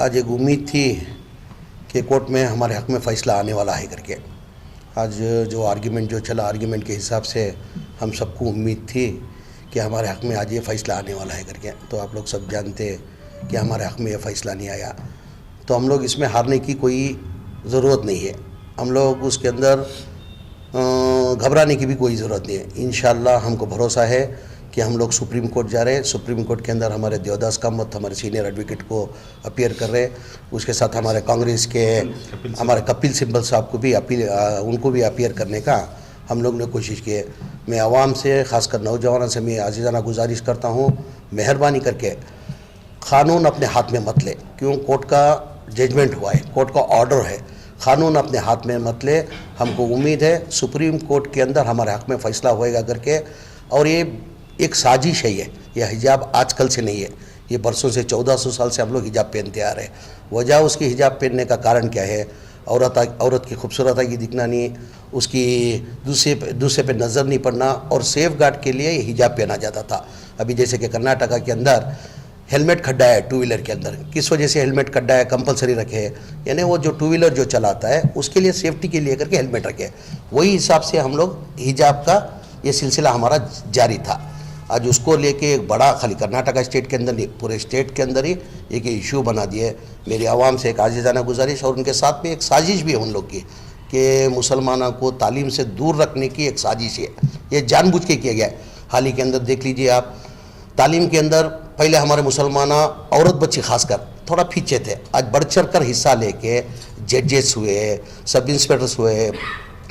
आज एक उम्मीद थी कि कोर्ट में हमारे हक़ में फ़ैसला आने वाला है करके। आज जो आर्ग्यूमेंट जो चला, आर्ग्यूमेंट के हिसाब से हम सबको उम्मीद थी कि हमारे हक़ में आज ये फ़ैसला आने वाला है करके। तो आप लोग सब जानते हैं कि हमारे हक़ में ये फ़ैसला नहीं आया, तो हम लोग इसमें हारने की कोई ज़रूरत नहीं है। हम लोग उसके अंदर घबराने की भी कोई ज़रूरत नहीं है। इंशाअल्लाह हमको भरोसा है कि हम लोग सुप्रीम कोर्ट जा रहे हैं। सुप्रीम कोर्ट के अंदर हमारे देवदास कामत, हमारे सीनियर एडवोकेट को अपीयर कर रहे हैं। उसके साथ हमारे कांग्रेस के हमारे कपिल सिब्बल साहब को भी उनको भी अपीयर करने का हम लोग ने कोशिश की है। मैं आवाम से, ख़ासकर नौजवानों से मैं आजीज़ाना गुजारिश करता हूँ, मेहरबानी करके क़ानून अपने हाथ में मत ले। क्यों? कोर्ट का जजमेंट हुआ है, कोर्ट का ऑर्डर है, क़ानून अपने हाथ में मत ले। हमको उम्मीद है सुप्रीम कोर्ट के अंदर हमारे हक़ में फ़ैसला होएगा करके। और ये एक साजिश है, ये हिजाब आजकल से नहीं है, ये बरसों से 1400 साल से हम लोग हिजाब पहनते आ रहे हैं। वजह उसकी हिजाब पहनने का कारण क्या है? औरत की खूबसूरती की दिखना नहीं, उसकी दूसरे पे नज़र नहीं पड़ना, और सेफ गार्ड के लिए हिजाब पहना जाता था। अभी जैसे कि कर्नाटका के अंदर हेलमेट खड्डा है टू व्हीलर के अंदर, किस वजह से हेलमेट खड्डा है कंपलसरी रखे है, यानी वो जो टू व्हीलर जो चलाता है उसके लिए सेफ्टी के लिए करके हेलमेट रखे। वही हिसाब से हम लोग हिजाब का ये सिलसिला हमारा जारी था। आज उसको लेके एक बड़ा, खाली कर्नाटका स्टेट के अंदर नहीं, पूरे स्टेट के अंदर ही एक इशू बना दिए। मेरी आवाम से एक आजीज़ाना गुजारिश, और उनके साथ में एक साजिश भी है उन लोग की कि मुसलमानों को तालीम से दूर रखने की एक साजिश है, ये जानबूझ के किया गया है। हाल ही के अंदर देख लीजिए आप, तालीम के अंदर पहले हमारे मुसलमान औरत बच्चे खासकर थोड़ा पीछे थे, आज बढ़ चढ़ कर हिस्सा लेके जजेस हुए, सब इंस्पेक्टर्स हुए,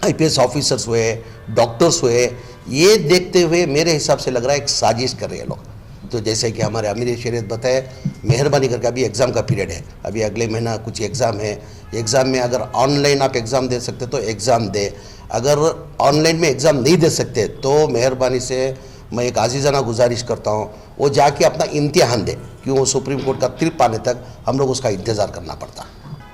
IPS ऑफिसर्स हुए, डॉक्टर्स हुए। ये देखते हुए मेरे हिसाब से लग रहा है एक साजिश कर रहे हैं लोग। तो जैसे कि हमारे अमीर शरीयत बताए, मेहरबानी करके, अभी एग्ज़ाम का पीरियड है, अभी अगले महीना कुछ एग्ज़ाम है, एग्ज़ाम में अगर ऑनलाइन आप एग्ज़ाम दे सकते तो एग्ज़ाम दे, अगर ऑनलाइन में एग्ज़ाम नहीं दे सकते तो मेहरबानी से मैं एक आजीज़ाना गुजारिश करता हूँ वो जाके अपना इम्तिहान दे। क्यों? वो सुप्रीम कोर्ट का तीर्प आने तक हम लोग उसका इंतज़ार करना पड़ता।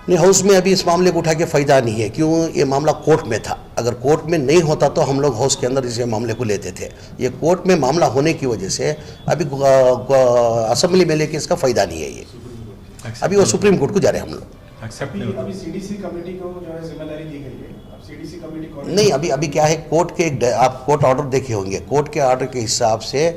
नहीं, हाउस में अभी इस मामले को उठा के फ़ायदा नहीं है। क्यों? ये मामला कोर्ट में था, अगर कोर्ट में नहीं होता तो हम लोग हाउस के अंदर इस मामले को लेते थे। ये कोर्ट में मामला होने की वजह से अभी असेंबली में लेके इसका फ़ायदा नहीं है। ये अभी वो सुप्रीम कोर्ट को जा रहे हैं हम लोग। अभी CDC कमेटी को जो है जिम्मेदारी दी गई है, अब CDC कमेटी को नहीं, अभी क्या है, कोर्ट के आप कोर्ट ऑर्डर देखे होंगे, कोर्ट के ऑर्डर के हिसाब से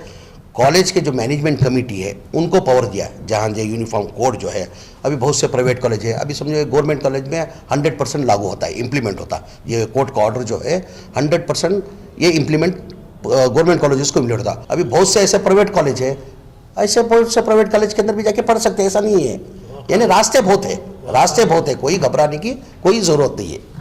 कॉलेज के जो मैनेजमेंट कमेटी है उनको पावर दिया है। जहाँ जो यूनिफॉर्म कोड जो है, अभी बहुत से प्राइवेट कॉलेज है, अभी समझो गवर्नमेंट कॉलेज में 100% लागू होता है, इम्प्लीमेंट होता है। ये कोर्ट का ऑर्डर जो है 100% ये इम्प्लीमेंट गवर्नमेंट कॉलेज को इम्प्लीमेंट होता। अभी बहुत से ऐसे प्राइवेट कॉलेज है, ऐसे बहुत से प्राइवेट कॉलेज के अंदर भी जाके पढ़ सकते हैं, ऐसा नहीं है। यानी रास्ते बहुत है, कोई घबराने की कोई ज़रूरत नहीं है।